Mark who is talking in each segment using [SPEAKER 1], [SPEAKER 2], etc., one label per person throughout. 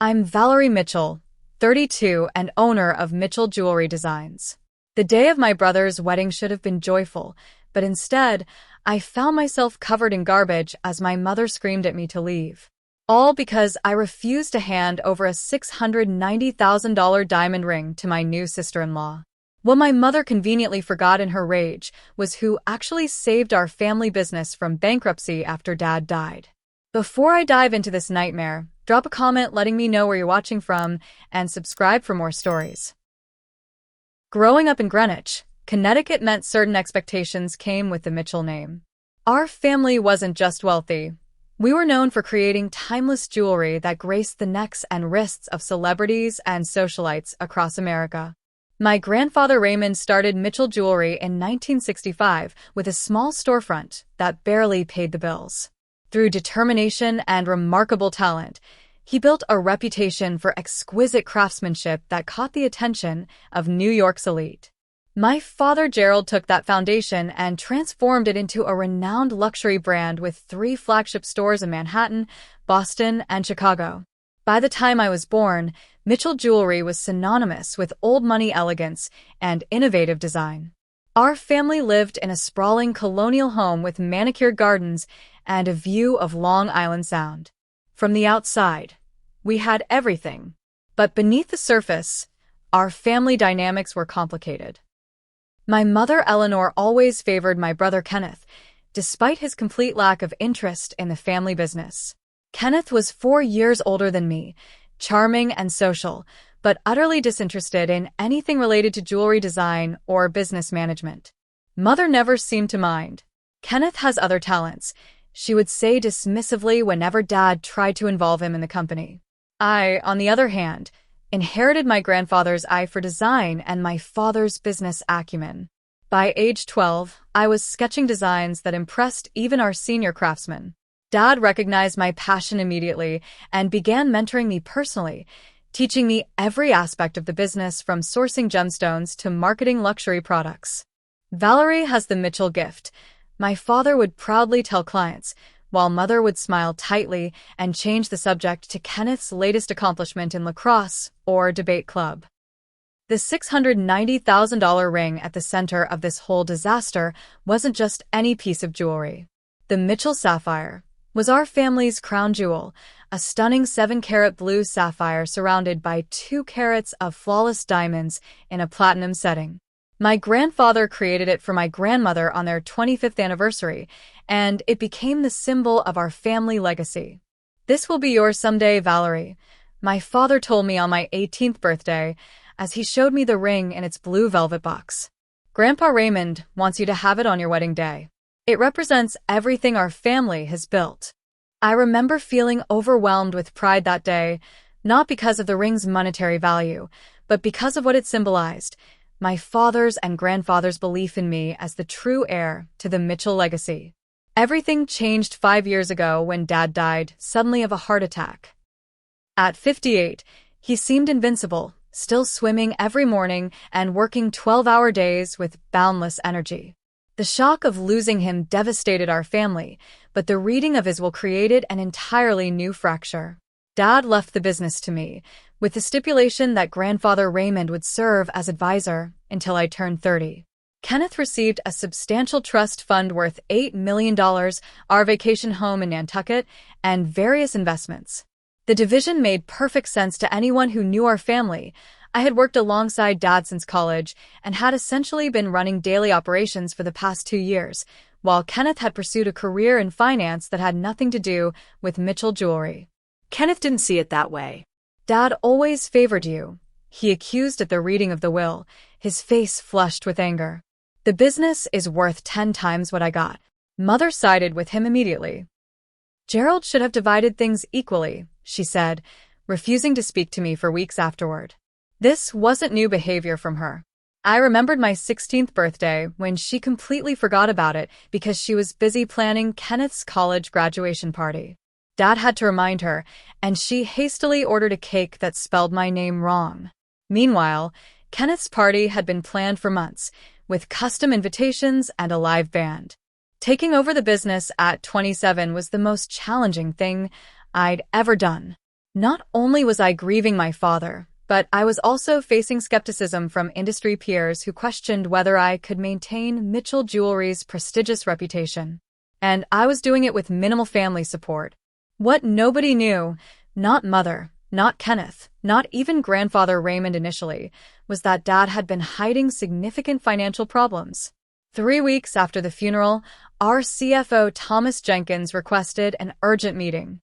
[SPEAKER 1] I'm Valerie Mitchell, 32 and owner of Mitchell Jewelry Designs. The day of my brother's wedding should have been joyful, but instead, I found myself covered in garbage as my mother screamed at me to leave. All because I refused to hand over a $690,000 diamond ring to my new sister-in-law. What my mother conveniently forgot in her rage was who actually saved our family business from bankruptcy after Dad died. Before I dive into this nightmare, drop a comment letting me know where you're watching from and subscribe for more stories. Growing up in Greenwich, Connecticut meant certain expectations came with the Mitchell name. Our family wasn't just wealthy. We were known for creating timeless jewelry that graced the necks and wrists of celebrities and socialites across America. My grandfather Raymond started Mitchell Jewelry in 1965 with a small storefront that barely paid the bills. Through determination and remarkable talent, he built a reputation for exquisite craftsmanship that caught the attention of New York's elite. My father Gerald took that foundation and transformed it into a renowned luxury brand with 3 flagship stores in Manhattan, Boston, and Chicago. By the time I was born, Mitchell Jewelry was synonymous with old money elegance and innovative design. Our family lived in a sprawling colonial home with manicured gardens and a view of Long Island Sound. From the outside, we had everything. But beneath the surface, our family dynamics were complicated. My mother Eleanor always favored my brother Kenneth, despite his complete lack of interest in the family business. Kenneth was 4 years older than me, charming and social, but utterly disinterested in anything related to jewelry design or business management. Mother never seemed to mind. Kenneth has other talents, she would say dismissively whenever Dad tried to involve him in the company. I, on the other hand, inherited my grandfather's eye for design and my father's business acumen. By age 12, I was sketching designs that impressed even our senior craftsmen. Dad recognized my passion immediately and began mentoring me personally, teaching me every aspect of the business from sourcing gemstones to marketing luxury products. Valerie has the Mitchell gift, my father would proudly tell clients, while Mother would smile tightly and change the subject to Kenneth's latest accomplishment in lacrosse or debate club. The $690,000 ring at the center of this whole disaster wasn't just any piece of jewelry. The Mitchell sapphire was our family's crown jewel, a stunning 7-carat blue sapphire surrounded by 2 carats of flawless diamonds in a platinum setting. My grandfather created it for my grandmother on their 25th anniversary, and it became the symbol of our family legacy. "This will be yours someday, Valerie," my father told me on my 18th birthday, as he showed me the ring in its blue velvet box. "Grandpa Raymond wants you to have it on your wedding day. It represents everything our family has built." I remember feeling overwhelmed with pride that day, not because of the ring's monetary value, but because of what it symbolized, my father's and grandfather's belief in me as the true heir to the Mitchell legacy. Everything changed 5 years ago when Dad died suddenly of a heart attack. At 58, he seemed invincible, still swimming every morning and working 12-hour days with boundless energy. The shock of losing him devastated our family, but the reading of his will created an entirely new fracture. Dad left the business to me, with the stipulation that grandfather Raymond would serve as advisor until I turned 30. Kenneth received a substantial trust fund worth $8 million, our vacation home in Nantucket, and various investments. The division made perfect sense to anyone who knew our family. I had worked alongside Dad since college and had essentially been running daily operations for the past 2 years, while Kenneth had pursued a career in finance that had nothing to do with Mitchell Jewelry.
[SPEAKER 2] Kenneth didn't see it that way.
[SPEAKER 1] "Dad always favored you," he accused at the reading of the will, his face flushed with anger. "The business is worth 10 times what I got." Mother sided with him immediately. "Gerald should have divided things equally," she said, refusing to speak to me for weeks afterward. This wasn't new behavior from her. I remembered my 16th birthday when she completely forgot about it because she was busy planning Kenneth's college graduation party. Dad had to remind her, and she hastily ordered a cake that spelled my name wrong. Meanwhile, Kenneth's party had been planned for months, with custom invitations and a live band. Taking over the business at 27 was the most challenging thing I'd ever done. Not only was I grieving my father, but I was also facing skepticism from industry peers who questioned whether I could maintain Mitchell Jewelry's prestigious reputation. And I was doing it with minimal family support. What nobody knew, not Mother, not Kenneth, not even grandfather Raymond initially, was that Dad had been hiding significant financial problems. 3 weeks after the funeral, our CFO Thomas Jenkins requested an urgent meeting.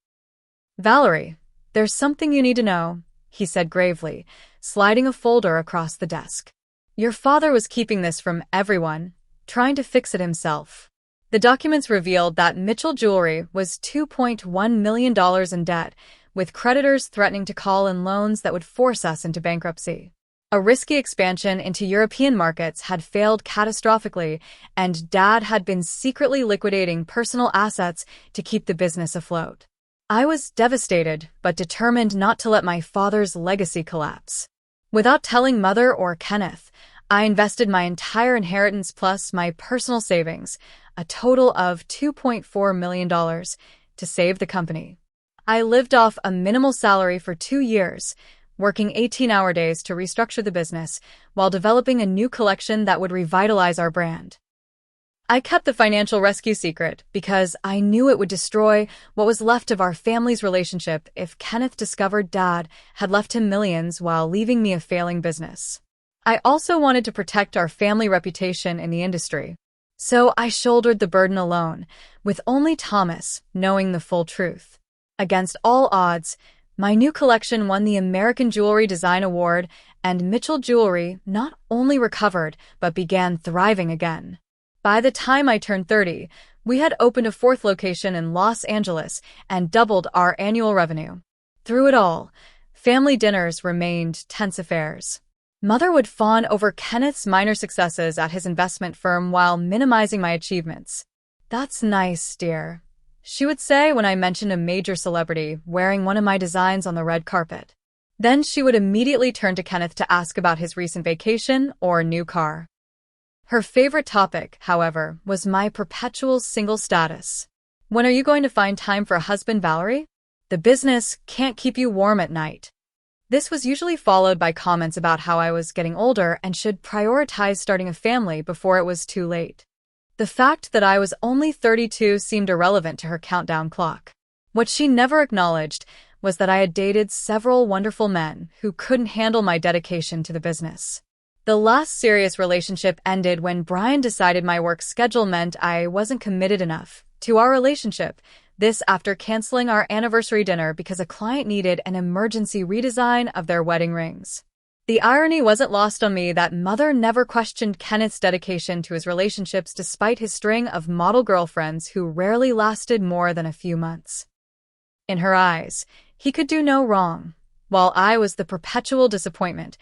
[SPEAKER 1] "Valerie, there's something you need to know," he said gravely, sliding a folder across the desk. "Your father was keeping this from everyone, trying to fix it himself." The documents revealed that Mitchell Jewelry was $2.1 million in debt, with creditors threatening to call in loans that would force us into bankruptcy. A risky expansion into European markets had failed catastrophically, and Dad had been secretly liquidating personal assets to keep the business afloat. I was devastated, but determined not to let my father's legacy collapse. Without telling Mother or Kenneth, I invested my entire inheritance plus my personal savings, a total of $2.4 million, to save the company. I lived off a minimal salary for 2 years, working 18-hour days to restructure the business while developing a new collection that would revitalize our brand. I kept the financial rescue secret because I knew it would destroy what was left of our family's relationship if Kenneth discovered Dad had left him millions while leaving me a failing business. I also wanted to protect our family reputation in the industry. So I shouldered the burden alone, with only Thomas knowing the full truth. Against all odds, my new collection won the American Jewelry Design Award, and Mitchell Jewelry not only recovered but began thriving again. By the time I turned 30, we had opened a 4th location in Los Angeles and doubled our annual revenue. Through it all, family dinners remained tense affairs. Mother would fawn over Kenneth's minor successes at his investment firm while minimizing my achievements. "That's nice, dear," she would say when I mentioned a major celebrity wearing one of my designs on the red carpet. Then she would immediately turn to Kenneth to ask about his recent vacation or new car. Her favorite topic, however, was my perpetual single status. "When are you going to find time for a husband, Valerie? The business can't keep you warm at night." This was usually followed by comments about how I was getting older and should prioritize starting a family before it was too late. The fact that I was only 32 seemed irrelevant to her countdown clock. What she never acknowledged was that I had dated several wonderful men who couldn't handle my dedication to the business. The last serious relationship ended when Brian decided my work schedule meant I wasn't committed enough to our relationship. This after canceling our anniversary dinner because a client needed an emergency redesign of their wedding rings. The irony wasn't lost on me that Mother never questioned Kenneth's dedication to his relationships despite his string of model girlfriends who rarely lasted more than a few months. In her eyes, he could do no wrong, while I was the perpetual disappointment.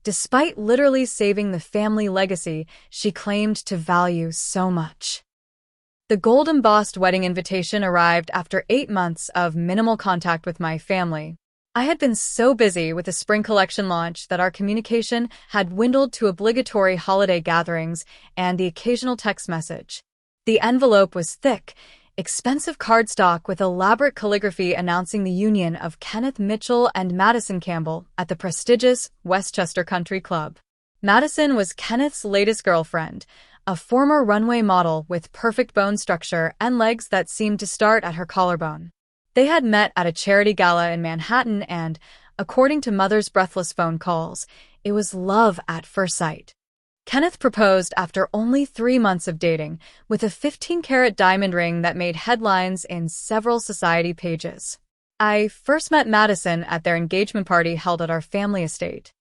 [SPEAKER 1] Despite literally saving the family legacy she claimed to value so much. The gold-embossed wedding invitation arrived after 8 months of minimal contact with my family. I had been so busy with the spring collection launch that our communication had dwindled to obligatory holiday gatherings and the occasional text message. The envelope was thick, expensive cardstock with elaborate calligraphy announcing the union of Kenneth Mitchell and Madison Campbell at the prestigious Westchester Country Club. Madison was Kenneth's latest girlfriend, a former runway model with perfect bone structure and legs that seemed to start at her collarbone. They had met at a charity gala in Manhattan and, according to Mother's breathless phone calls, it was love at first sight. Kenneth proposed after only 3 months of dating, with a 15-carat diamond ring that made headlines in several society pages. I first met Madison at their engagement party held at our family estate.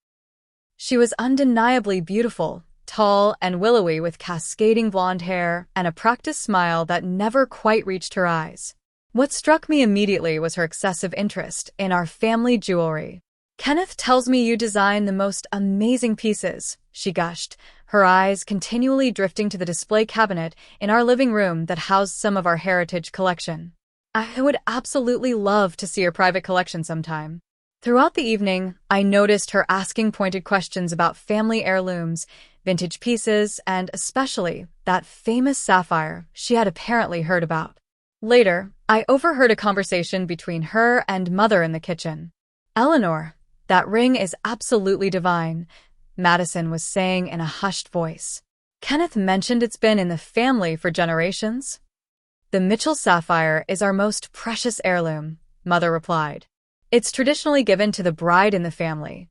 [SPEAKER 1] She was undeniably beautiful, tall and willowy with cascading blonde hair and a practiced smile that never quite reached her eyes. What struck me immediately was her excessive interest in our family jewelry. "Kenneth tells me you design the most amazing pieces," she gushed, her eyes continually drifting to the display cabinet in our living room that housed some of our heritage collection. "I would absolutely love to see your private collection sometime." Throughout the evening, I noticed her asking pointed questions about family heirlooms, vintage pieces, and especially that famous sapphire she had apparently heard about. Later, I overheard a conversation between her and Mother in the kitchen. "Eleanor, that ring is absolutely divine," Madison was saying in a hushed voice. "Kenneth mentioned it's been in the family for generations." "The Mitchell sapphire is our most precious heirloom," Mother replied. "It's traditionally given to the bride in the family."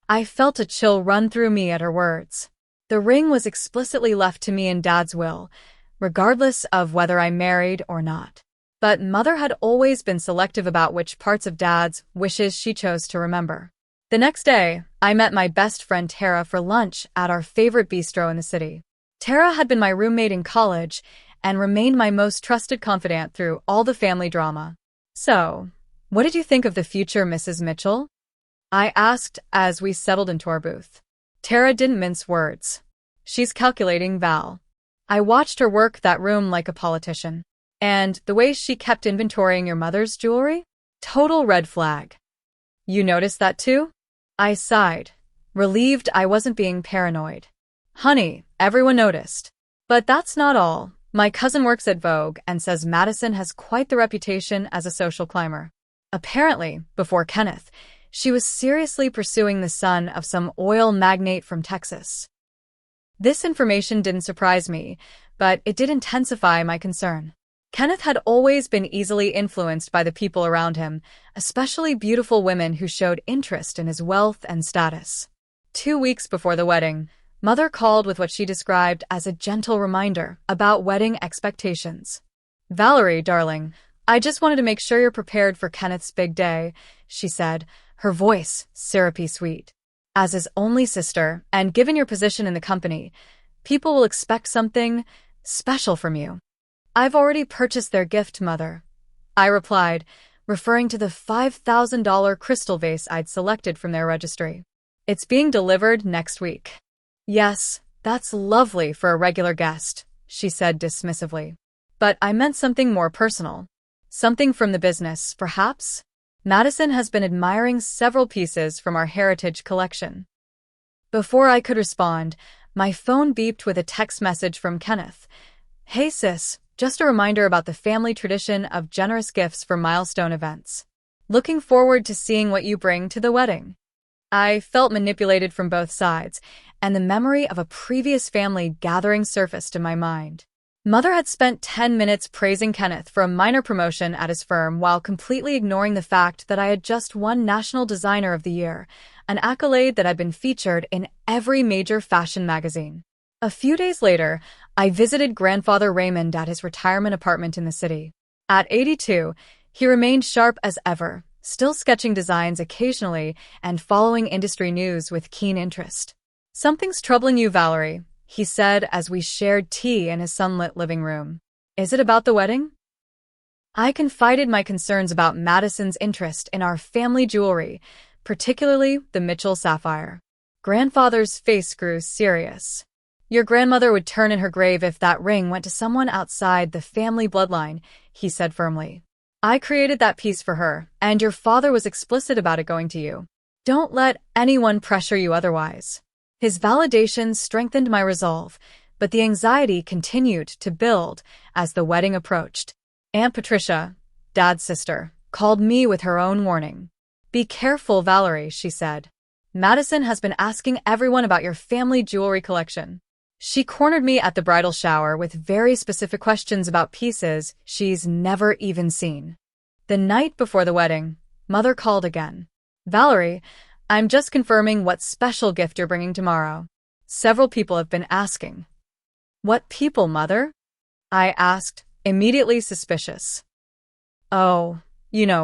[SPEAKER 1] I felt a chill run through me at her words. The ring was explicitly left to me in Dad's will, regardless of whether I married or not. But Mother had always been selective about which parts of Dad's wishes she chose to remember. The next day, I met my best friend Tara for lunch at our favorite bistro in the city. Tara had been my roommate in college and remained my most trusted confidant through all the family drama. "So, what did you think of the future Mrs. Mitchell?" I asked as we settled into our booth. Tara didn't mince words. "She's calculating, Val. I watched her work that room like a politician. And the way she kept inventorying your mother's jewelry? Total red flag." "You noticed that too?" I sighed, relieved I wasn't being paranoid. "Honey, everyone noticed. But that's not all. My cousin works at Vogue and says Madison has quite the reputation as a social climber. Apparently, before Kenneth, she was seriously pursuing the son of some oil magnate from Texas." This information didn't surprise me, but it did intensify my concern. Kenneth had always been easily influenced by the people around him, especially beautiful women who showed interest in his wealth and status. 2 weeks before the wedding, Mother called with what she described as a gentle reminder about wedding expectations. "Valerie, darling, I just wanted to make sure you're prepared for Kenneth's big day," she said, her voice syrupy sweet. "As his only sister, and given your position in the company, people will expect something special from you." "I've already purchased their gift, Mother," I replied, referring to the $5,000 crystal vase I'd selected from their registry. "It's being delivered next week." "Yes, that's lovely for a regular guest," she said dismissively. "But I meant something more personal. Something from the business, perhaps?" Madison has been admiring several pieces from our heritage collection. Before I could respond, my phone beeped with a text message from Kenneth. "Hey sis, just a reminder about the family tradition of generous gifts for milestone events. Looking forward to seeing what you bring to the wedding." I felt manipulated from both sides, and the memory of a previous family gathering surfaced in my mind. Mother had spent 10 minutes praising Kenneth for a minor promotion at his firm while completely ignoring the fact that I had just won National Designer of the Year, an accolade that had been featured in every major fashion magazine. A few days later, I visited Grandfather Raymond at his retirement apartment in the city. At 82, he remained sharp as ever, still sketching designs occasionally and following industry news with keen interest. "Something's troubling you, Valerie," he said as we shared tea in his sunlit living room. "Is it about the wedding?" I confided my concerns about Madison's interest in our family jewelry, particularly the Mitchell sapphire. Grandfather's face grew serious. "Your grandmother would turn in her grave if that ring went to someone outside the family bloodline," he said firmly. "I created that piece for her, and your father was explicit about it going to you. Don't let anyone pressure you otherwise." His validation strengthened my resolve, but the anxiety continued to build as the wedding approached. Aunt Patricia, Dad's sister, called me with her own warning. "Be careful, Valerie," she said. "Madison has been asking everyone about your family jewelry collection." She cornered me at the bridal shower with very specific questions about pieces she's never even seen. The night before the wedding, Mother called again. "Valerie, I'm just confirming what special gift you're bringing tomorrow. Several people have been asking." "What people, Mother?" I asked, immediately suspicious. "Oh,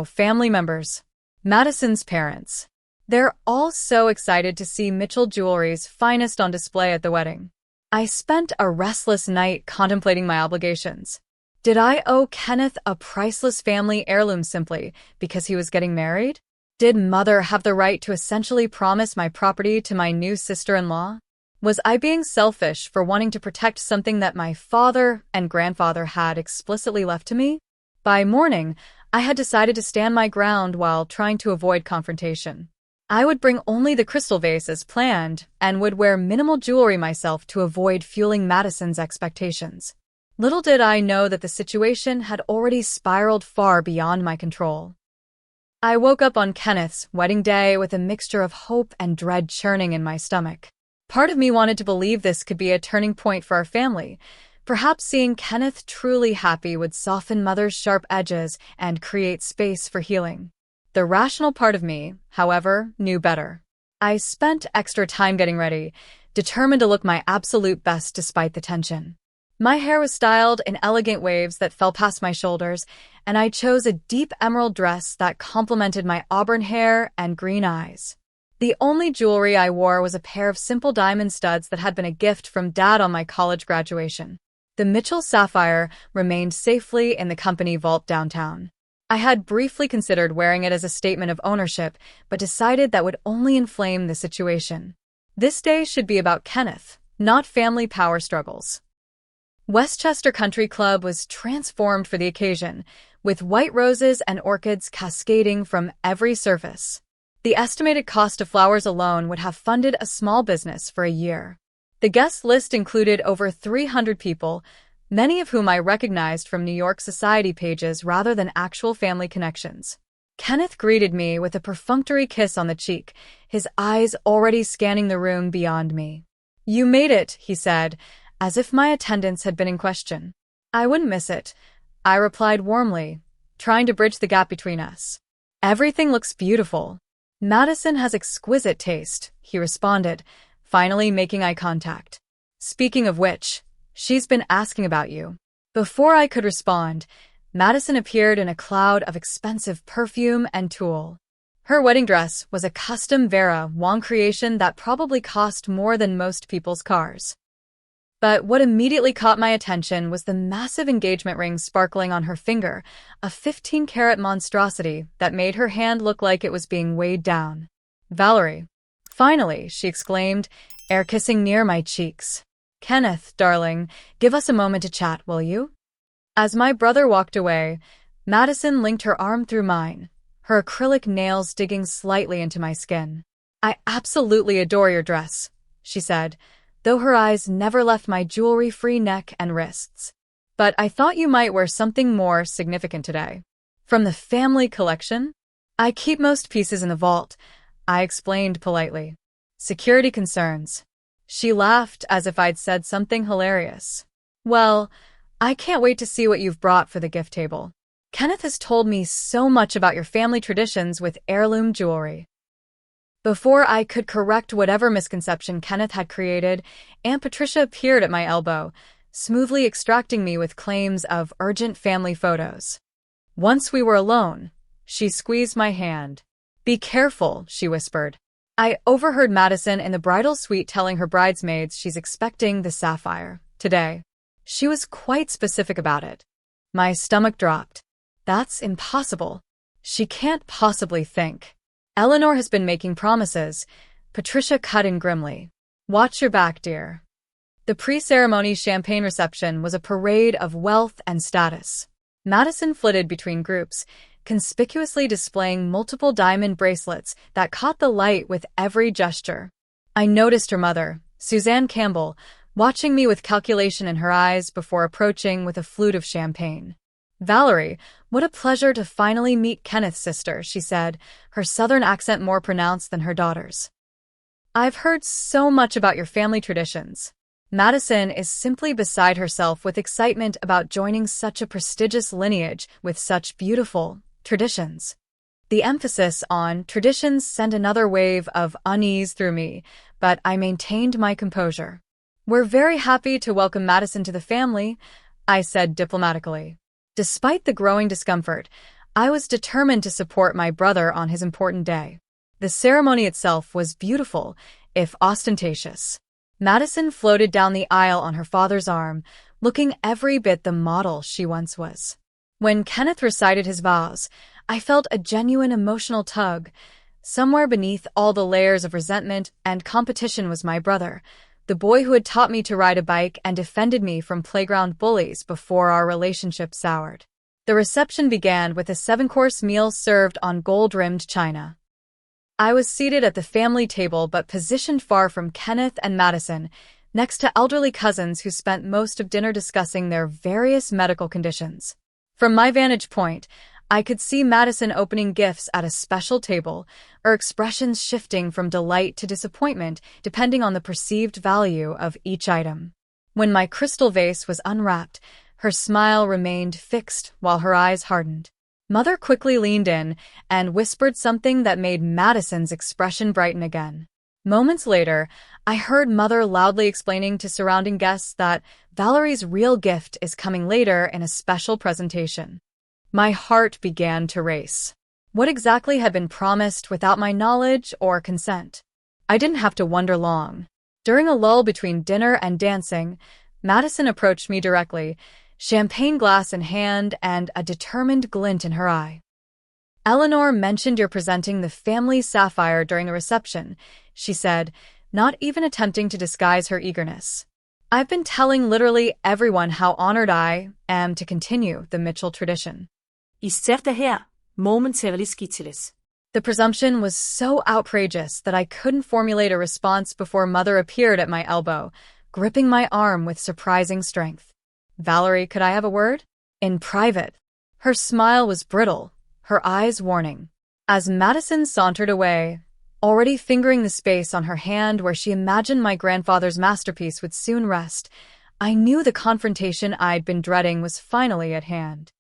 [SPEAKER 1] family members. Madison's parents. They're all so excited to see Mitchell Jewelry's finest on display at the wedding." I spent a restless night contemplating my obligations. Did I owe Kenneth a priceless family heirloom simply because he was getting married? Did Mother have the right to essentially promise my property to my new sister-in-law? Was I being selfish for wanting to protect something that my father and grandfather had explicitly left to me? By morning, I had decided to stand my ground while trying to avoid confrontation. I would bring only the crystal vase as planned and would wear minimal jewelry myself to avoid fueling Madison's expectations. Little did I know that the situation had already spiraled far beyond my control. I woke up on Kenneth's wedding day with a mixture of hope and dread churning in my stomach. Part of me wanted to believe this could be a turning point for our family. Perhaps seeing Kenneth truly happy would soften Mother's sharp edges and create space for healing. The rational part of me, however, knew better. I spent extra time getting ready, determined to look my absolute best despite the tension. My hair was styled in elegant waves that fell past my shoulders, and I chose a deep emerald dress that complemented my auburn hair and green eyes. The only jewelry I wore was a pair of simple diamond studs that had been a gift from Dad on my college graduation. The Mitchell sapphire remained safely in the company vault downtown. I had briefly considered wearing it as a statement of ownership, but decided that would only inflame the situation. This day should be about Kenneth, not family power struggles. Westchester Country Club was transformed for the occasion, with white roses and orchids cascading from every surface. The estimated cost of flowers alone would have funded a small business for a year. The guest list included over 300 people, many of whom I recognized from New York society pages rather than actual family connections. Kenneth greeted me with a perfunctory kiss on the cheek, his eyes already scanning the room beyond me. "You made it," he said, as if my attendance had been in question. "I wouldn't miss it," I replied warmly, trying to bridge the gap between us. "Everything looks beautiful." "Madison has exquisite taste," he responded, finally making eye contact. "Speaking of which, she's been asking about you." Before I could respond, Madison appeared in a cloud of expensive perfume and tulle. Her wedding dress was a custom Vera Wang creation that probably cost more than most people's cars. But what immediately caught my attention was the massive engagement ring sparkling on her finger, a 15-carat monstrosity that made her hand look like it was being weighed down. "Valerie." "Finally," she exclaimed, air kissing near my cheeks. "Kenneth, darling, give us a moment to chat, will you?" As my brother walked away, Madison linked her arm through mine, her acrylic nails digging slightly into my skin. "I absolutely adore your dress," she said, though her eyes never left my jewelry-free neck and wrists. "But I thought you might wear something more significant today." "From the family collection?" "I keep most pieces in the vault," I explained politely. "Security concerns." She laughed as if I'd said something hilarious. "Well, I can't wait to see what you've brought for the gift table. Kenneth has told me so much about your family traditions with heirloom jewelry." Before I could correct whatever misconception Kenneth had created, Aunt Patricia appeared at my elbow, smoothly extracting me with claims of urgent family photos. Once we were alone, she squeezed my hand. "Be careful," she whispered. I overheard Madison in the bridal suite telling her bridesmaids she's expecting the sapphire today. She was quite specific about it. My stomach dropped. That's impossible. She can't possibly think. Eleanor has been making promises, Patricia cut in grimly. "Watch your back, dear." The pre-ceremony champagne reception was a parade of wealth and status. Madison flitted between groups, conspicuously displaying multiple diamond bracelets that caught the light with every gesture. I noticed her mother, Suzanne Campbell, watching me with calculation in her eyes before approaching with a flute of champagne. "Valerie, what a pleasure to finally meet Kenneth's sister," she said, her southern accent more pronounced than her daughter's. "I've heard so much about your family traditions." Madison is simply beside herself with excitement about joining such a prestigious lineage with such beautiful traditions. The emphasis on traditions sent another wave of unease through me, but I maintained my composure. "We're very happy to welcome Madison to the family," I said diplomatically. Despite the growing discomfort, I was determined to support my brother on his important day. The ceremony itself was beautiful, if ostentatious. Madison floated down the aisle on her father's arm, looking every bit the model she once was. When Kenneth recited his vows, I felt a genuine emotional tug. Somewhere beneath all the layers of resentment and competition was my brother, the boy who had taught me to ride a bike and defended me from playground bullies before our relationship soured. The reception began with a 7-course meal served on gold-rimmed china. I was seated at the family table but positioned far from Kenneth and Madison, next to elderly cousins who spent most of dinner discussing their various medical conditions. From my vantage point, I could see Madison opening gifts at a special table, her expressions shifting from delight to disappointment depending on the perceived value of each item. When my crystal vase was unwrapped, her smile remained fixed while her eyes hardened. Mother quickly leaned in and whispered something that made Madison's expression brighten again. Moments later, I heard Mother loudly explaining to surrounding guests that Valerie's real gift is coming later in a special presentation. My heart began to race. What exactly had been promised without my knowledge or consent? I didn't have to wonder long. During a lull between dinner and dancing, Madison approached me directly, champagne glass in hand and a determined glint in her eye. "Eleanor mentioned you're presenting the family sapphire during the reception," she said, not even attempting to disguise her eagerness. "I've been telling literally everyone how honored I am to continue the Mitchell tradition."
[SPEAKER 2] Især det her, momentarily skittilis.
[SPEAKER 1] The presumption was so outrageous that I couldn't formulate a response before Mother appeared at my elbow, gripping my arm with surprising strength. "Valerie, could I have a word?" "In private." Her smile was brittle, her eyes warning. As Madison sauntered away, already fingering the space on her hand where she imagined my grandfather's masterpiece would soon rest, I knew the confrontation I'd been dreading was finally at hand.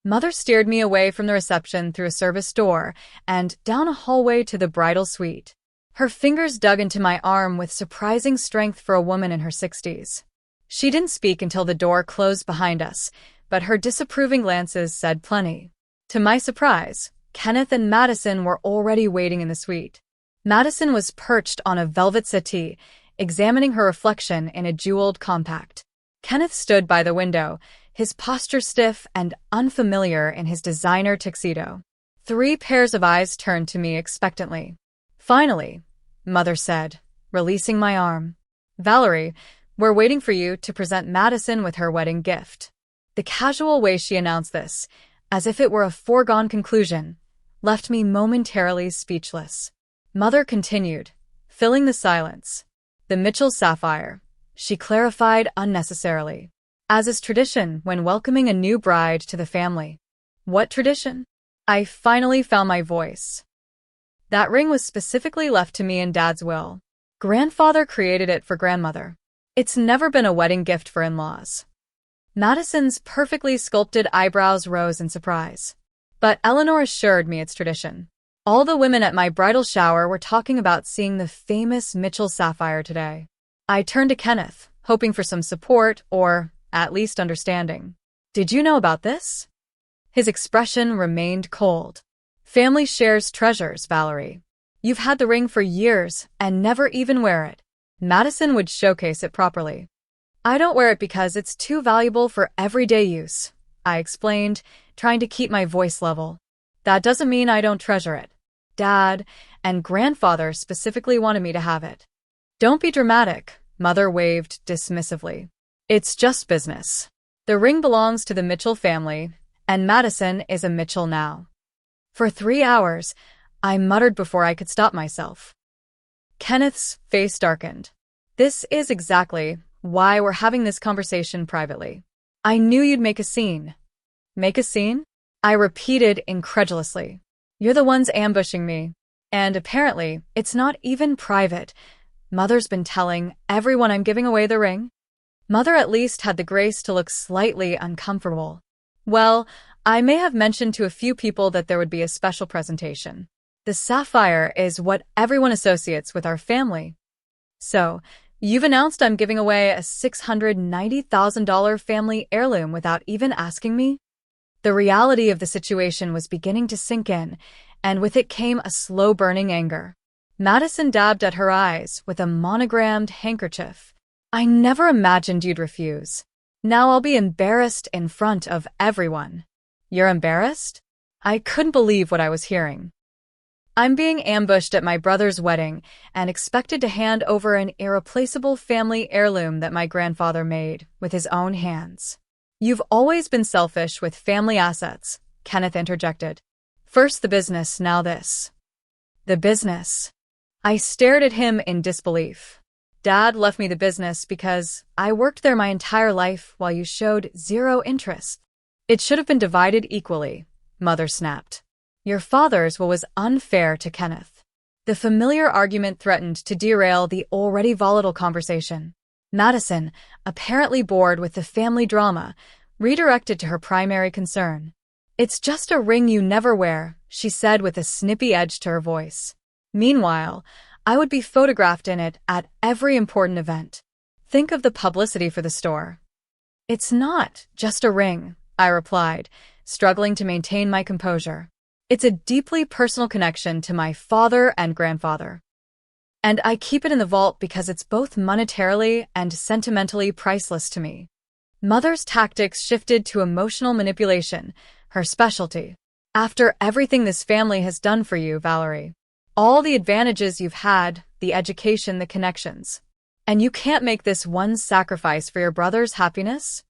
[SPEAKER 1] Mother steered me away from the reception through a service door and down a hallway to the bridal suite. Her fingers dug into my arm with surprising strength for a woman in her 60s. She didn't speak until the door closed behind us, but her disapproving glances said plenty. To my surprise, Kenneth and Madison were already waiting in the suite. Madison was perched on a velvet settee, examining her reflection in a jeweled compact. Kenneth stood by the window, his posture stiff and unfamiliar in his designer tuxedo. 3 pairs of eyes turned to me expectantly. "Finally," Mother said, releasing my arm. "Valerie, we're waiting for you to present Madison with her wedding gift." The casual way she announced this, as if it were a foregone conclusion, left me momentarily speechless. Mother continued, filling the silence. "The Mitchell sapphire," she clarified unnecessarily, "as is tradition when welcoming a new bride to the family." "What tradition?" I finally found my voice. "That ring was specifically left to me in Dad's will. Grandfather created it for grandmother. It's never been a wedding gift for in-laws." Madison's perfectly sculpted eyebrows rose in surprise. But Eleanor assured me it's tradition. "All the women at my bridal shower were talking about seeing the famous Mitchell sapphire today." I turned to Kenneth, hoping for some support or, at least, understanding. "Did you know about this?" His expression remained cold. "Family shares treasures, Valerie. You've had the ring for years and never even wear it. Madison would showcase it properly." "I don't wear it because it's too valuable for everyday use," I explained, trying to keep my voice level. "That doesn't mean I don't treasure it. Dad and Grandfather specifically wanted me to have it." "Don't be dramatic," Mother waved dismissively. "It's just business. The ring belongs to the Mitchell family, and Madison is a Mitchell now." For 3 hours, I muttered before I could stop myself. Kenneth's face darkened. "This is exactly why we're having this conversation privately. I knew you'd make a scene." "Make a scene?" I repeated incredulously. "You're the ones ambushing me. And apparently, it's not even private. Mother's been telling everyone I'm giving away the ring." Mother at least had the grace to look slightly uncomfortable. "Well, I may have mentioned to a few people that there would be a special presentation. The sapphire is what everyone associates with our family. So, you've announced I'm giving away a $690,000 family heirloom without even asking me?" The reality of the situation was beginning to sink in, and with it came a slow-burning anger. Madison dabbed at her eyes with a monogrammed handkerchief. "I never imagined you'd refuse. Now I'll be embarrassed in front of everyone." "You're embarrassed?" I couldn't believe what I was hearing. "I'm being ambushed at my brother's wedding and expected to hand over an irreplaceable family heirloom that my grandfather made with his own hands." "You've always been selfish with family assets," Kenneth interjected. "First the business, now this." "The business?" I stared at him in disbelief. Dad left me the business because I worked there my entire life while you showed zero interest. It should have been divided equally, Mother snapped. Your father's was unfair to Kenneth. The familiar argument threatened to derail the already volatile conversation. Madison, apparently bored with the family drama, redirected to her primary concern. It's just a ring you never wear, she said with a snippy edge to her voice. Meanwhile, I would be photographed in it at every important event. Think of the publicity for the store. It's not just a ring, I replied, struggling to maintain my composure. It's a deeply personal connection to my father and grandfather. And I keep it in the vault because it's both monetarily and sentimentally priceless to me. Mother's tactics shifted to emotional manipulation, her specialty. After everything this family has done for you, Valerie, all the advantages you've had, the education, the connections, and you can't make this one sacrifice for your brother's happiness?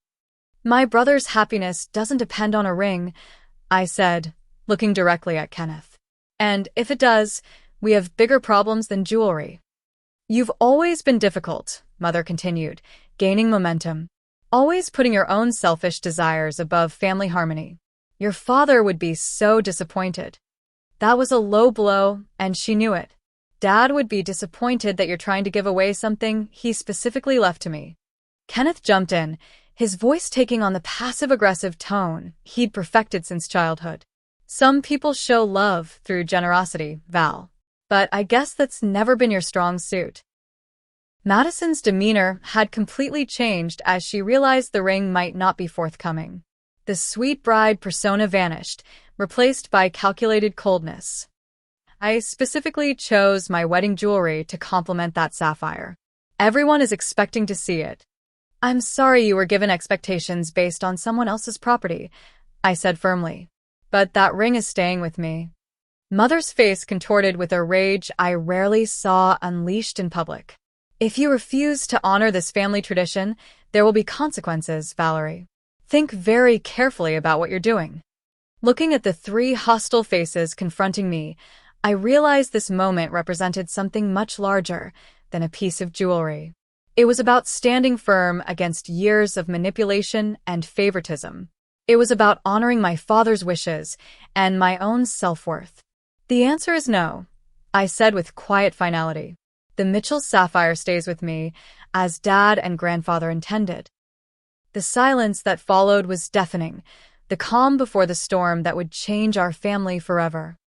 [SPEAKER 1] My brother's happiness doesn't depend on a ring, I said, looking directly at Kenneth. And if it does, we have bigger problems than jewelry. You've always been difficult, Mother continued, gaining momentum, always putting your own selfish desires above family harmony. Your father would be so disappointed. That was a low blow, and she knew it. Dad would be disappointed that you're trying to give away something he specifically left to me. Kenneth jumped in, his voice taking on the passive-aggressive tone he'd perfected since childhood. Some people show love through generosity, Val. But I guess that's never been your strong suit. Madison's demeanor had completely changed as she realized the ring might not be forthcoming. The sweet bride persona vanished, replaced by calculated coldness. I specifically chose my wedding jewelry to complement that sapphire. Everyone is expecting to see it. I'm sorry you were given expectations based on someone else's property, I said firmly. But that ring is staying with me. Mother's face contorted with a rage I rarely saw unleashed in public. If you refuse to honor this family tradition, there will be consequences, Valerie. Think very carefully about what you're doing. Looking at the three hostile faces confronting me, I realized this moment represented something much larger than a piece of jewelry. It was about standing firm against years of manipulation and favoritism. It was about honoring my father's wishes and my own self-worth. The answer is no, I said with quiet finality. The Mitchell sapphire stays with me, as Dad and Grandfather intended. The silence that followed was deafening, the calm before the storm that would change our family forever.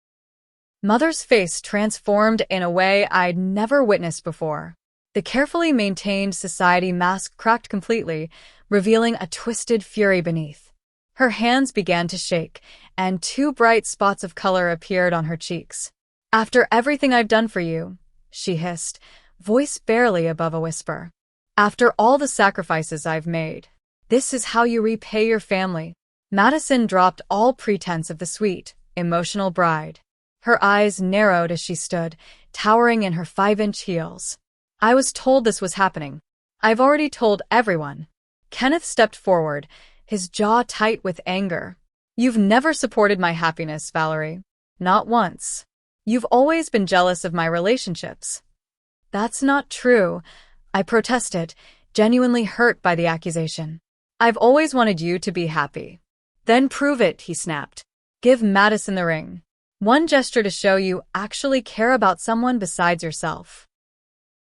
[SPEAKER 1] Mother's face transformed in a way I'd never witnessed before. The carefully maintained society mask cracked completely, revealing a twisted fury beneath. Her hands began to shake, and two bright spots of color appeared on her cheeks. After everything I've done for you, she hissed, voice barely above a whisper. After all the sacrifices I've made, this is how you repay your family. Madison dropped all pretense of the sweet, emotional bride. Her eyes narrowed as she stood, towering in her 5-inch heels. I was told this was happening. I've already told everyone. Kenneth stepped forward, his jaw tight with anger. You've never supported my happiness, Valerie. Not once. You've always been jealous of my relationships. That's not true, I protested, genuinely hurt by the accusation. I've always wanted you to be happy. Then prove it, he snapped. Give Madison the ring. One gesture to show you actually care about someone besides yourself.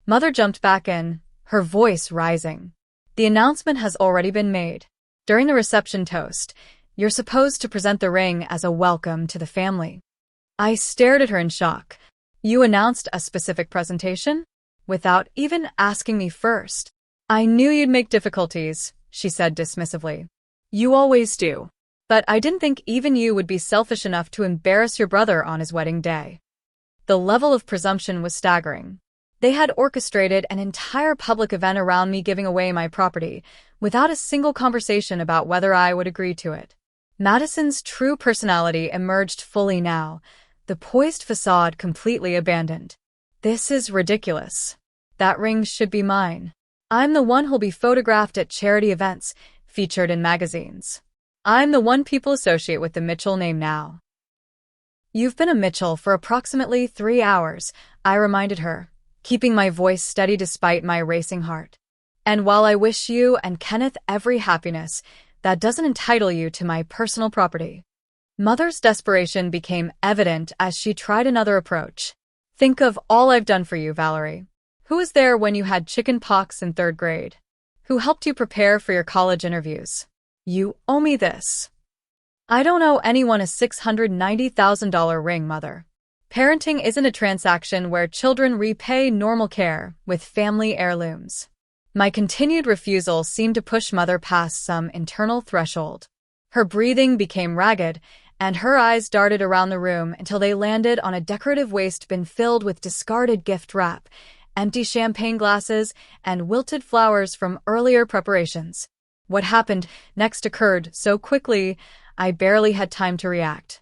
[SPEAKER 1] Mother jumped back in, her voice rising. The announcement has already been made. During the reception toast, you're supposed to present the ring as a welcome to the family. I stared at her in shock. You announced a specific presentation? Without even asking me first. I knew you'd make difficulties, she said dismissively. You always do. But I didn't think even you would be selfish enough to embarrass your brother on his wedding day. The level of presumption was staggering. They had orchestrated an entire public event around me giving away my property, without a single conversation about whether I would agree to it. Madison's true personality emerged fully now, the poised facade completely abandoned. This is ridiculous. That ring should be mine. I'm the one who'll be photographed at charity events, featured in magazines. I'm the one people associate with the Mitchell name now. You've been a Mitchell for approximately 3 hours, I reminded her, keeping my voice steady despite my racing heart. And while I wish you and Kenneth every happiness, that doesn't entitle you to my personal property. Mother's desperation became evident as she tried another approach. Think of all I've done for you, Valerie. Who was there when you had chicken pox in 3rd grade? Who helped you prepare for your college interviews? You owe me this. I don't owe anyone a $690,000 ring, Mother. Parenting isn't a transaction where children repay normal care with family heirlooms. My continued refusal seemed to push Mother past some internal threshold. Her breathing became ragged, and her eyes darted around the room until they landed on a decorative waste bin filled with discarded gift wrap, empty champagne glasses, and wilted flowers from earlier preparations. What happened next occurred so quickly, I barely had time to react.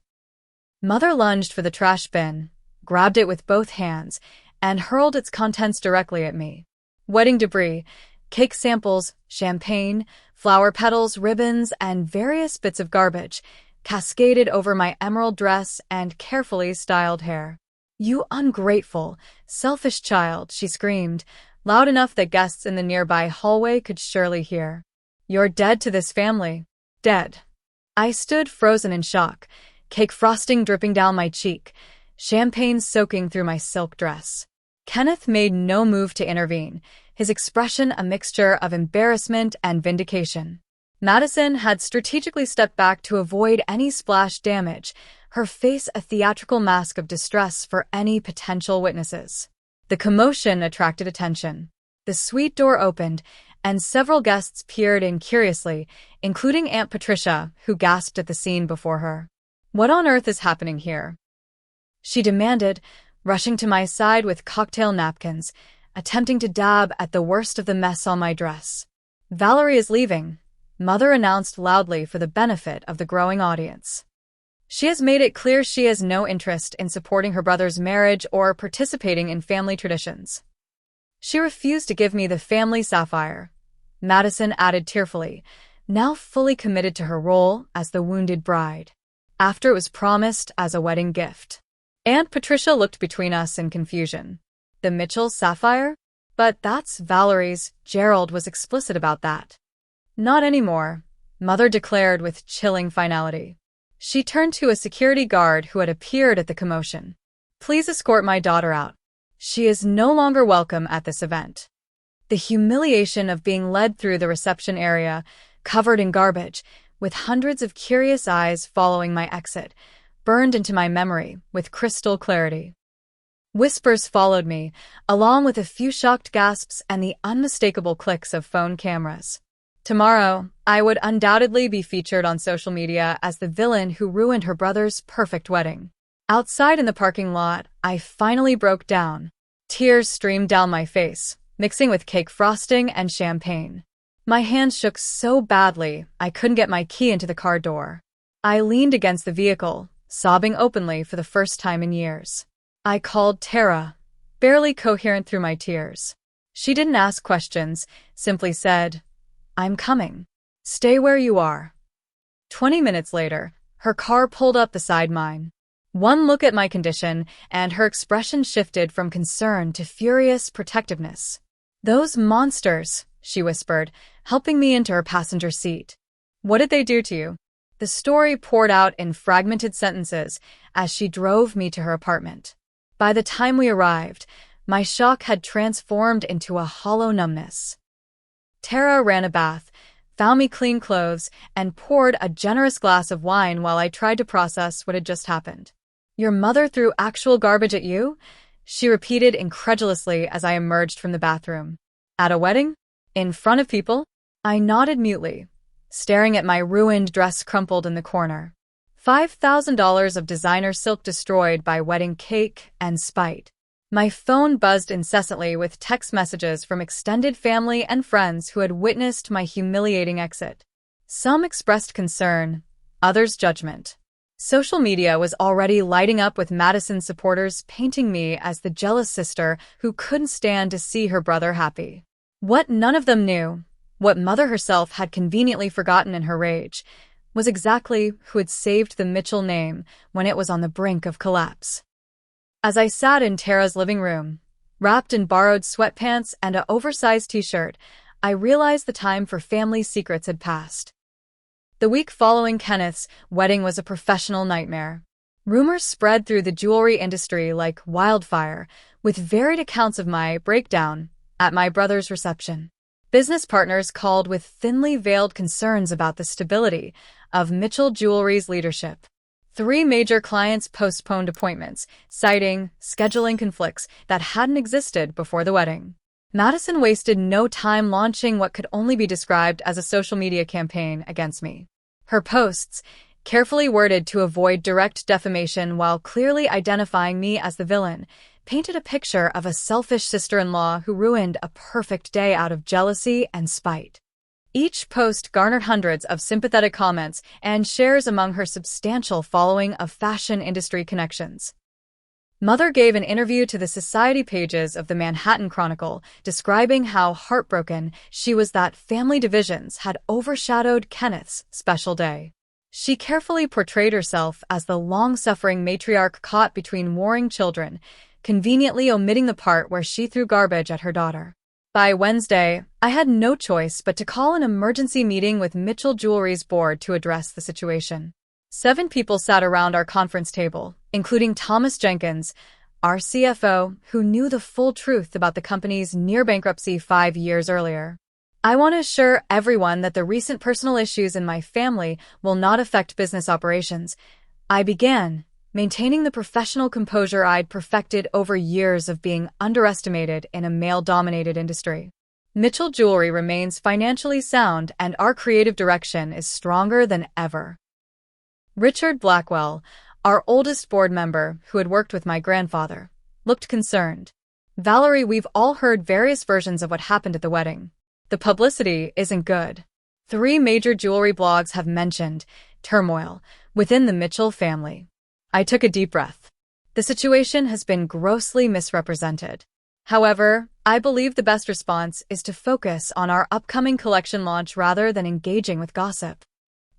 [SPEAKER 1] Mother lunged for the trash bin, grabbed it with both hands, and hurled its contents directly at me. Wedding debris, cake samples, champagne, flower petals, ribbons, and various bits of garbage cascaded over my emerald dress and carefully styled hair. You ungrateful, selfish child, she screamed, loud enough that guests in the nearby hallway could surely hear. You're dead to this family. Dead. I stood frozen in shock, cake frosting dripping down my cheek, champagne soaking through my silk dress. Kenneth made no move to intervene, his expression a mixture of embarrassment and vindication. Madison had strategically stepped back to avoid any splash damage, her face a theatrical mask of distress for any potential witnesses. The commotion attracted attention. The suite door opened, and several guests peered in curiously, including Aunt Patricia, who gasped at the scene before her. What on earth is happening here? She demanded, rushing to my side with cocktail napkins, attempting to dab at the worst of the mess on my dress. Valerie is leaving, Mother announced loudly for the benefit of the growing audience. She has made it clear she has no interest in supporting her brother's marriage or participating in family traditions. She refused to give me the family sapphire, Madison added tearfully, now fully committed to her role as the wounded bride, after it was promised as a wedding gift. Aunt Patricia looked between us in confusion. The Mitchell sapphire? But that's Valerie's. Gerald was explicit about that. Not anymore, Mother declared with chilling finality. She turned to a security guard who had appeared at the commotion. Please escort my daughter out. She is no longer welcome at this event. The humiliation of being led through the reception area, covered in garbage, with hundreds of curious eyes following my exit, burned into my memory with crystal clarity. Whispers followed me, along with a few shocked gasps and the unmistakable clicks of phone cameras. Tomorrow, I would undoubtedly be featured on social media as the villain who ruined her brother's perfect wedding. Outside in the parking lot, I finally broke down. Tears streamed down my face, mixing with cake frosting and champagne. My hands shook so badly, I couldn't get my key into the car door. I leaned against the vehicle, sobbing openly for the first time in years. I called Tara, barely coherent through my tears. She didn't ask questions, simply said, I'm coming. Stay where you are. 20 minutes later, her car pulled up beside mine. One look at my condition, and her expression shifted from concern to furious protectiveness. Those monsters, she whispered, helping me into her passenger seat. What did they do to you? The story poured out in fragmented sentences as she drove me to her apartment. By the time we arrived, my shock had transformed into a hollow numbness. Tara ran a bath, found me clean clothes, and poured a generous glass of wine while I tried to process what had just happened. Your mother threw actual garbage at you? She repeated incredulously as I emerged from the bathroom. At a wedding? In front of people? I nodded mutely, staring at my ruined dress crumpled in the corner. $5,000 of designer silk destroyed by wedding cake and spite. My phone buzzed incessantly with text messages from extended family and friends who had witnessed my humiliating exit. Some expressed concern, others judgment. Social media was already lighting up with Madison supporters painting me as the jealous sister who couldn't stand to see her brother happy. What none of them knew, what Mother herself had conveniently forgotten in her rage, was exactly who had saved the Mitchell name when it was on the brink of collapse. As I sat in Tara's living room, Wrapped in borrowed sweatpants and an oversized t-shirt, I realized the time for family secrets had passed. The week following Kenneth's wedding was a professional nightmare. Rumors spread through the jewelry industry like wildfire, with varied accounts of my breakdown at my brother's reception. Business partners called with thinly veiled concerns about the stability of Mitchell Jewelry's leadership. 3 major clients postponed appointments, citing scheduling conflicts that hadn't existed before the wedding. Madison wasted no time launching what could only be described as a social media campaign against me. Her posts, carefully worded to avoid direct defamation while clearly identifying me as the villain, painted a picture of a selfish sister-in-law who ruined a perfect day out of jealousy and spite. Each post garnered hundreds of sympathetic comments and shares among her substantial following of fashion industry connections. Mother gave an interview to the society pages of the Manhattan Chronicle, describing how heartbroken she was that family divisions had overshadowed Kenneth's special day. She carefully portrayed herself as the long-suffering matriarch caught between warring children, conveniently omitting the part where she threw garbage at her daughter. By Wednesday, I had no choice but to call an emergency meeting with Mitchell Jewelry's board to address the situation. 7 people sat around our conference table, including Thomas Jenkins, our CFO, who knew the full truth about the company's near bankruptcy 5 years earlier. I want to assure everyone that the recent personal issues in my family will not affect business operations. I began, maintaining the professional composure I'd perfected over years of being underestimated in a male-dominated industry. Mitchell Jewelry remains financially sound and our creative direction is stronger than ever. Richard Blackwell, our oldest board member who had worked with my grandfather, looked concerned. Valerie, we've all heard various versions of what happened at the wedding. The publicity isn't good. 3 major jewelry blogs have mentioned turmoil within the Mitchell family. I took a deep breath. The situation has been grossly misrepresented. However, I believe the best response is to focus on our upcoming collection launch rather than engaging with gossip.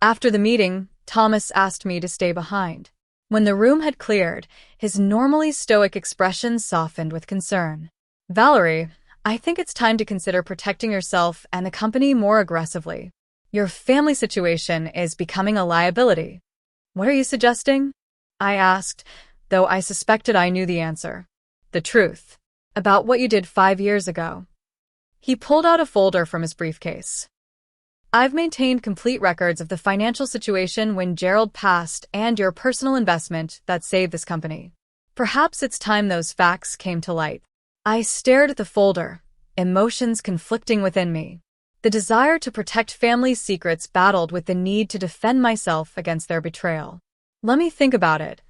[SPEAKER 1] After the meeting, Thomas asked me to stay behind. When the room had cleared, his normally stoic expression softened with concern. Valerie, I think it's time to consider protecting yourself and the company more aggressively. Your family situation is becoming a liability. What are you suggesting? I asked, though I suspected I knew the answer. The truth. About what you did 5 years ago. He pulled out a folder from his briefcase. I've maintained complete records of the financial situation when Gerald passed and your personal investment that saved this company. Perhaps it's time those facts came to light. I stared at the folder, emotions conflicting within me. The desire to protect family secrets battled with the need to defend myself against their betrayal. Let me think about it,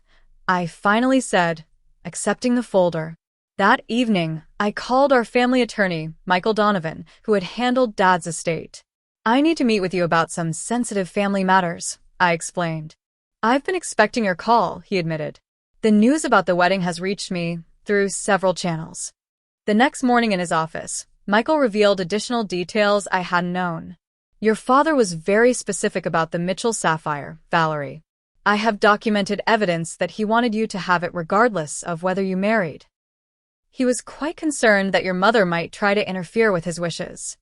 [SPEAKER 1] I finally said, accepting the folder. That evening, I called our family attorney, Michael Donovan, who had handled Dad's estate. I need to meet with you about some sensitive family matters, I explained. I've been expecting your call, he admitted. The news about the wedding has reached me through several channels. The next morning in his office, Michael revealed additional details I hadn't known. Your father was very specific about the Mitchell sapphire, Valerie. I have documented evidence that he wanted you to have it regardless of whether you married. He was quite concerned that your mother might try to interfere with his wishes.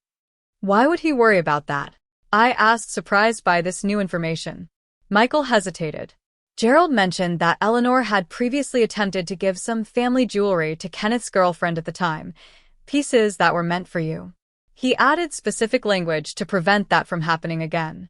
[SPEAKER 1] Why would he worry about that? I asked, surprised by this new information. Michael hesitated. Gerald mentioned that Eleanor had previously attempted to give some family jewelry to Kenneth's girlfriend at the time, pieces that were meant for you. He added specific language to prevent that from happening again.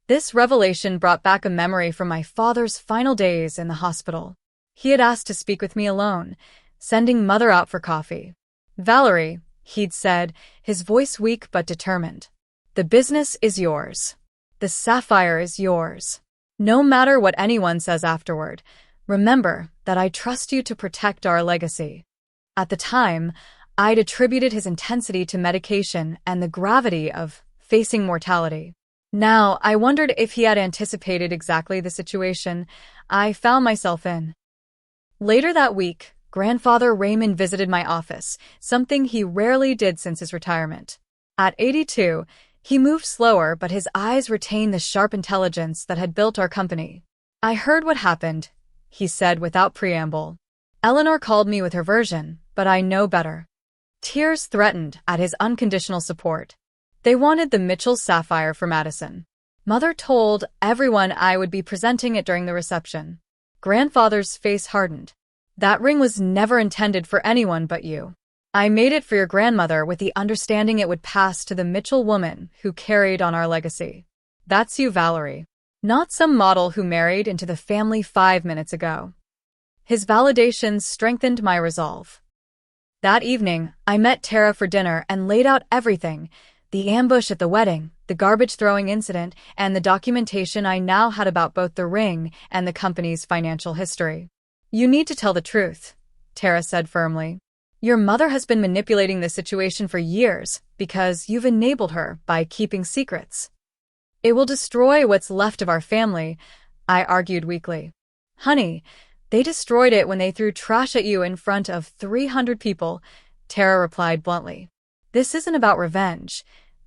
[SPEAKER 1] This revelation brought back a memory from my father's final days in the hospital. He had asked to speak with me alone, sending Mother out for coffee. Valerie, he'd said, his voice weak but determined. The business is yours. The sapphire is yours. No matter what anyone says afterward, remember that I trust you to protect our legacy. At the time, I'd attributed his intensity to medication and the gravity of facing mortality. Now, I wondered if he had anticipated exactly the situation I found myself in. Later that week, Grandfather Raymond visited my office, something he rarely did since his retirement. At 82, he moved slower, but his eyes retained the sharp intelligence that had built our company. I heard what happened, he said without preamble. Eleanor called me with her version, but I know better." Tears threatened at his unconditional support. They wanted the Mitchell sapphire for Madison. Mother told everyone I would be presenting it during the reception. Grandfather's face hardened. "That ring was never intended for anyone but you. I made it for your grandmother with the understanding it would pass to the Mitchell woman who carried on our legacy. That's you, Valerie. Not some model who married into the family 5 minutes ago." His validations strengthened my resolve. That evening, I met Tara for dinner and laid out everything: the ambush at the wedding, the garbage-throwing incident, and the documentation I now had about both the ring and the company's financial history. "You need to tell the truth," Tara said firmly. "Your mother has been manipulating this situation for years because you've enabled her by keeping secrets." "It will destroy what's left of our family," I argued weakly. "Honey, they destroyed it when they threw trash at you in front of 300 people, Tara replied bluntly. "This isn't about revenge.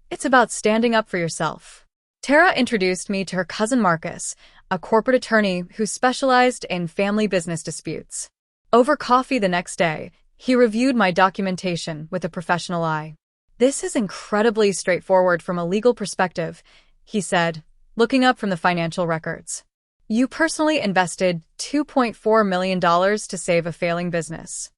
[SPEAKER 1] It's about standing up for yourself." Tara introduced me to her cousin Marcus, a corporate attorney who specialized in family business disputes. Over coffee the next day, he reviewed my documentation with a professional eye. "This is incredibly straightforward from a legal perspective," he said, looking up from the financial records. "You personally invested $2.4 million to save a failing business.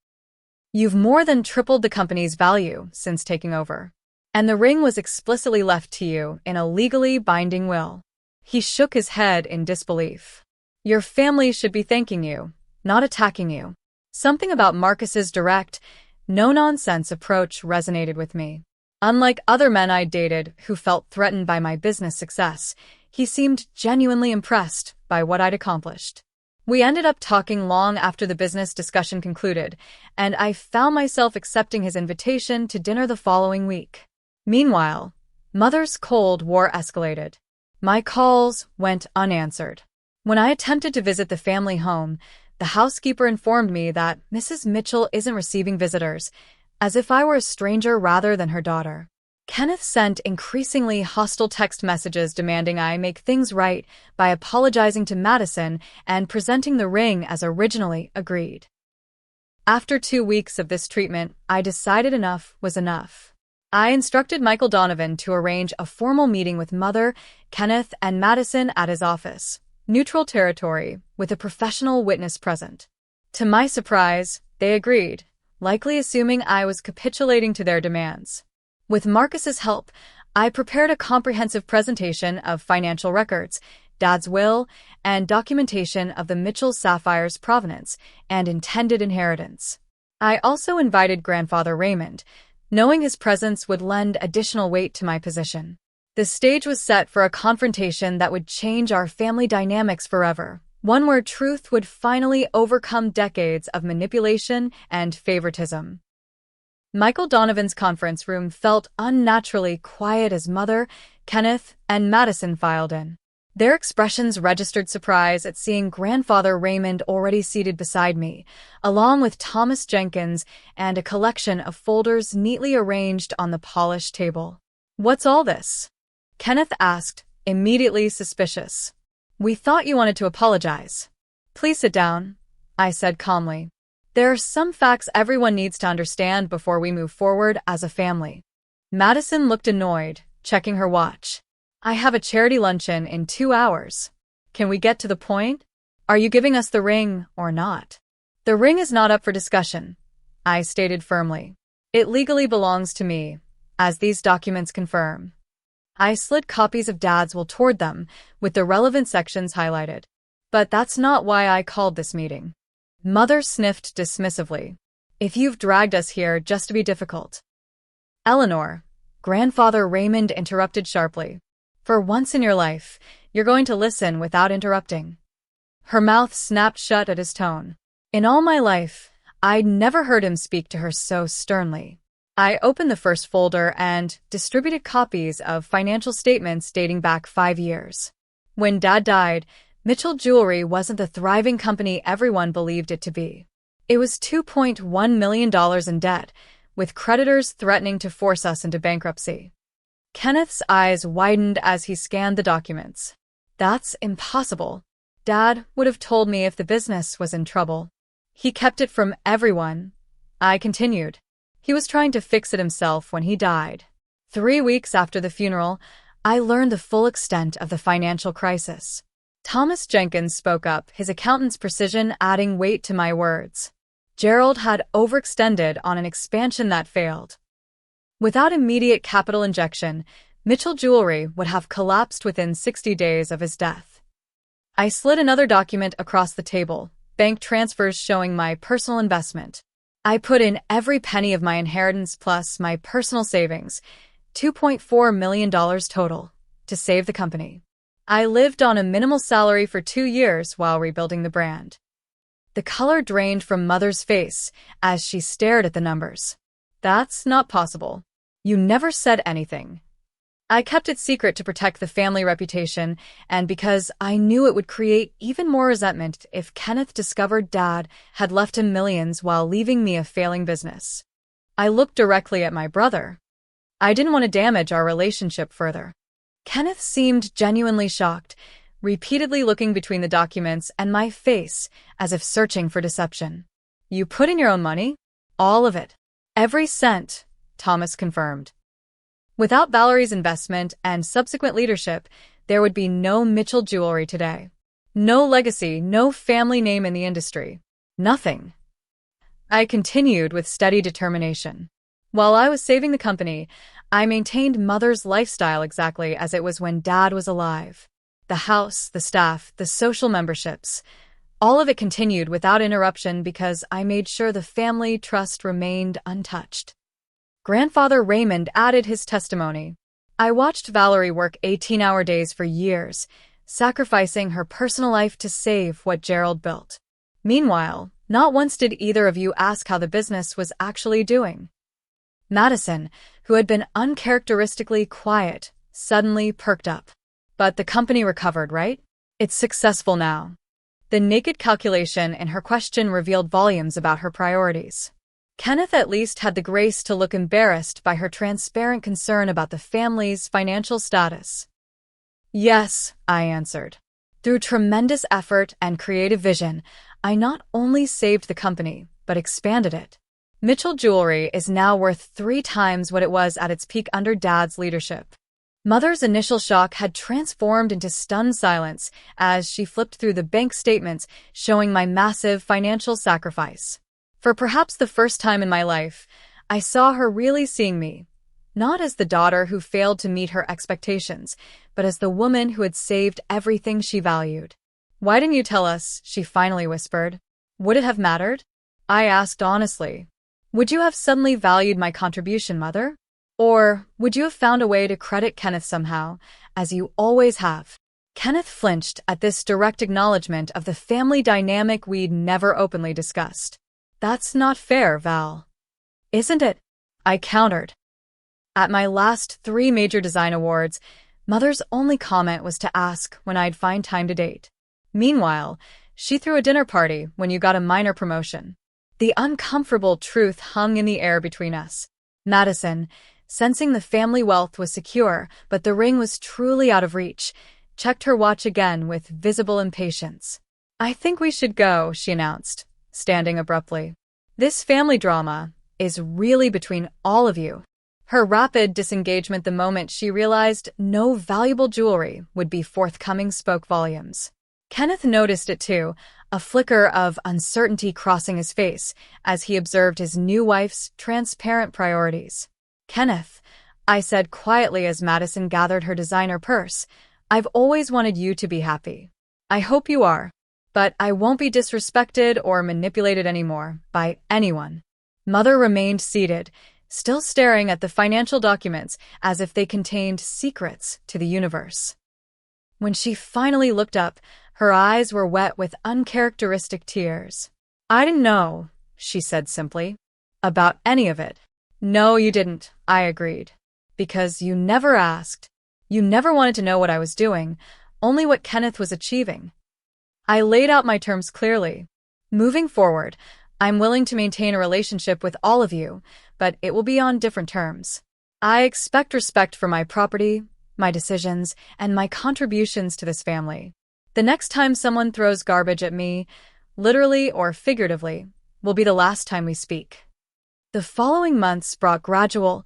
[SPEAKER 1] You've more than tripled the company's value since taking over. And the ring was explicitly left to you in a legally binding will." He shook his head in disbelief. "Your family should be thanking you, not attacking you." Something about Marcus's direct, no-nonsense approach resonated with me. Unlike other men I'd dated who felt threatened by my business success, he seemed genuinely impressed by what I'd accomplished. We ended up talking long after the business discussion concluded, and I found myself accepting his invitation to dinner the following week. Meanwhile, Mother's Cold War escalated. My calls went unanswered. When I attempted to visit the family home, the housekeeper informed me that Mrs. Mitchell isn't receiving visitors, as if I were a stranger rather than her daughter. Kenneth sent increasingly hostile text messages demanding I make things right by apologizing to Madison and presenting the ring as originally agreed. After 2 weeks of this treatment, I decided enough was enough. I instructed Michael Donovan to arrange a formal meeting with Mother, Kenneth, and Madison at his office, neutral territory, with a professional witness present. To my surprise, they agreed, likely assuming I was capitulating to their demands. With Marcus's help, I prepared a comprehensive presentation of financial records, Dad's will, and documentation of the Mitchell sapphire's provenance and intended inheritance. I also invited Grandfather Raymond, knowing his presence would lend additional weight to my position. The stage was set for a confrontation that would change our family dynamics forever, one where truth would finally overcome decades of manipulation and favoritism. Michael Donovan's conference room felt unnaturally quiet as Mother, Kenneth, and Madison filed in. Their expressions registered surprise at seeing Grandfather Raymond already seated beside me, along with Thomas Jenkins and a collection of folders neatly arranged on the polished table. "What's all this?" Kenneth asked, immediately suspicious. "We thought you wanted to apologize." "Please sit down," I said calmly. "There are some facts everyone needs to understand before we move forward as a family." Madison looked annoyed, checking her watch. "I have a charity luncheon in 2 hours. Can we get to the point? Are you giving us the ring or not?" "The ring is not up for discussion," I stated firmly. "It legally belongs to me, as these documents confirm." I slid copies of Dad's will toward them, with the relevant sections highlighted. "But that's not why I called this meeting." Mother sniffed dismissively. "If you've dragged us here just to be difficult." "Eleanor," Grandfather Raymond interrupted sharply. "For once in your life, you're going to listen without interrupting." Her mouth snapped shut at his tone. In all my life, I'd never heard him speak to her so sternly. I opened the first folder and distributed copies of financial statements dating back 5 years. When Dad died, Mitchell Jewelry wasn't the thriving company everyone believed it to be. It was $2.1 million in debt, with creditors threatening to force us into bankruptcy. Kenneth's eyes widened as he scanned the documents. "That's impossible. Dad would have told me if the business was in trouble. He kept it from everyone, I continued. He was trying to fix it himself when he died. 3 weeks after the funeral, I learned the full extent of the financial crisis. Thomas Jenkins spoke up, his accountant's precision adding weight to my words. Gerald had overextended on an expansion that failed. Without immediate capital injection, Mitchell Jewelry would have collapsed within 60 days of his death. I slid another document across the table, bank transfers showing my personal investment. I put in every penny of my inheritance plus my personal savings, $2.4 million total, to save the company. I lived on a minimal salary for 2 years while rebuilding the brand. The color drained from Mother's face as she stared at the numbers. That's not possible. You never said anything. I kept it secret to protect the family reputation and because I knew it would create even more resentment if Kenneth discovered Dad had left him millions while leaving me a failing business. I looked directly at my brother. I didn't want to damage our relationship further. Kenneth seemed genuinely shocked, repeatedly looking between the documents and my face as if searching for deception. You put in your own money? All of it. Every cent, Thomas confirmed. Without Valerie's investment and subsequent leadership, there would be no Mitchell Jewelry today. No legacy, no family name in the industry. Nothing. I continued with steady determination. While I was saving the company, I maintained Mother's lifestyle exactly as it was when Dad was alive. The house, the staff, the social memberships. All of it continued without interruption because I made sure the family trust remained untouched. Grandfather Raymond added his testimony. I watched Valerie work 18-hour days for years, sacrificing her personal life to save what Gerald built. Meanwhile, not once did either of you ask how the business was actually doing. Madison, who had been uncharacteristically quiet, suddenly perked up. But the company recovered, right? It's successful now. The naked calculation in her question revealed volumes about her priorities. Kenneth at least had the grace to look embarrassed by her transparent concern about the family's financial status. Yes, I answered. Through tremendous effort and creative vision, I not only saved the company, but expanded it. Mitchell Jewelry is now worth 3 times what it was at its peak under Dad's leadership. Mother's initial shock had transformed into stunned silence as she flipped through the bank statements showing my massive financial sacrifice. For perhaps the first time in my life, I saw her really seeing me, not as the daughter who failed to meet her expectations, but as the woman who had saved everything she valued. Why didn't you tell us? She finally whispered. Would it have mattered? I asked honestly. Would you have suddenly valued my contribution, Mother? Or would you have found a way to credit Kenneth somehow, as you always have? Kenneth flinched at this direct acknowledgement of the family dynamic we'd never openly discussed. That's not fair, Val. Isn't it? I countered. At my last 3 major design awards, Mother's only comment was to ask when I'd find time to date. Meanwhile, she threw a dinner party when you got a minor promotion. The uncomfortable truth hung in the air between us. Madison, sensing the family wealth was secure, but the ring was truly out of reach, checked her watch again with visible impatience. I think we should go, she announced, standing abruptly. This family drama is really between all of you. Her rapid disengagement the moment she realized no valuable jewelry would be forthcoming spoke volumes. Kenneth noticed it too, a flicker of uncertainty crossing his face as he observed his new wife's transparent priorities. Kenneth, I said quietly as Madison gathered her designer purse, I've always wanted you to be happy. I hope you are, but I won't be disrespected or manipulated anymore by anyone. Mother remained seated, still staring at the financial documents as if they contained secrets to the universe. When she finally looked up, her eyes were wet with uncharacteristic tears. I didn't know, she said simply, about any of it. No, you didn't, I agreed. Because you never asked. You never wanted to know what I was doing, only what Kenneth was achieving. I laid out my terms clearly. Moving forward, I'm willing to maintain a relationship with all of you, but it will be on different terms. I expect respect for my property, my decisions, and my contributions to this family. The next time someone throws garbage at me, literally or figuratively, will be the last time we speak. The following months brought gradual,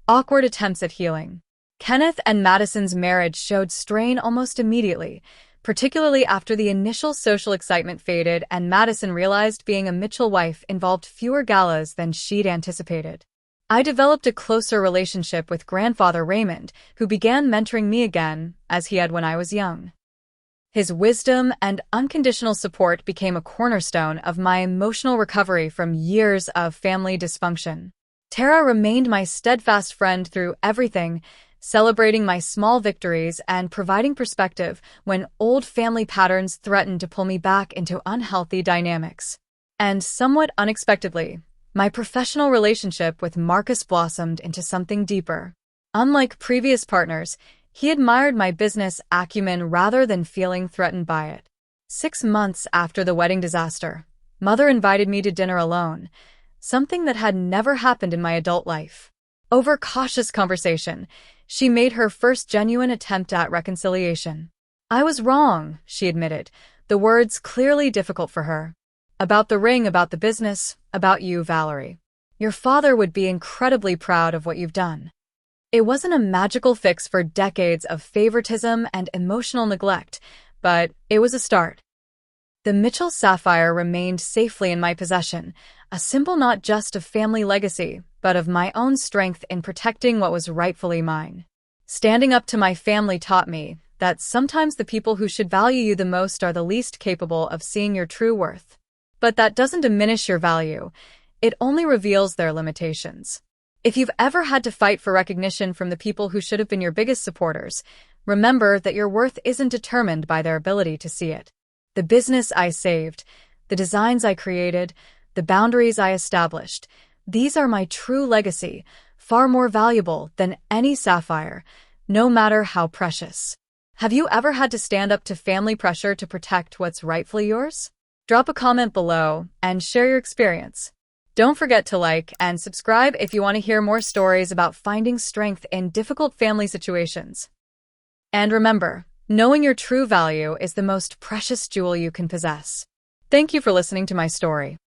[SPEAKER 1] awkward attempts at healing. Kenneth and Madison's marriage showed strain almost immediately, particularly after the initial social excitement faded and Madison realized being a Mitchell wife involved fewer galas than she'd anticipated. I developed a closer relationship with grandfather Raymond, who began mentoring me again, as he had when I was young. His wisdom and unconditional support became a cornerstone of my emotional recovery from years of family dysfunction. Tara remained my steadfast friend through everything, celebrating my small victories and providing perspective when old family patterns threatened to pull me back into unhealthy dynamics. And somewhat unexpectedly, my professional relationship with Marcus blossomed into something deeper. Unlike previous partners, he admired my business acumen rather than feeling threatened by it. 6 months after the wedding disaster, Mother invited me to dinner alone, something that had never happened in my adult life. Over cautious conversation, she made her first genuine attempt at reconciliation. I was wrong, she admitted, the words clearly difficult for her. About the ring, about the business, about you, Valerie. Your father would be incredibly proud of what you've done. It wasn't a magical fix for decades of favoritism and emotional neglect, but it was a start. The Mitchell sapphire remained safely in my possession, a symbol not just of family legacy, but of my own strength in protecting what was rightfully mine. Standing up to my family taught me that sometimes the people who should value you the most are the least capable of seeing your true worth. But that doesn't diminish your value. It only reveals their limitations. If you've ever had to fight for recognition from the people who should have been your biggest supporters, remember that your worth isn't determined by their ability to see it. The business I saved, the designs I created, the boundaries I established, these are my true legacy, far more valuable than any sapphire, no matter how precious. Have you ever had to stand up to family pressure to protect what's rightfully yours? Drop a comment below and share your experience. Don't forget to like and subscribe if you want to hear more stories about finding strength in difficult family situations. And remember, knowing your true value is the most precious jewel you can possess. Thank you for listening to my story.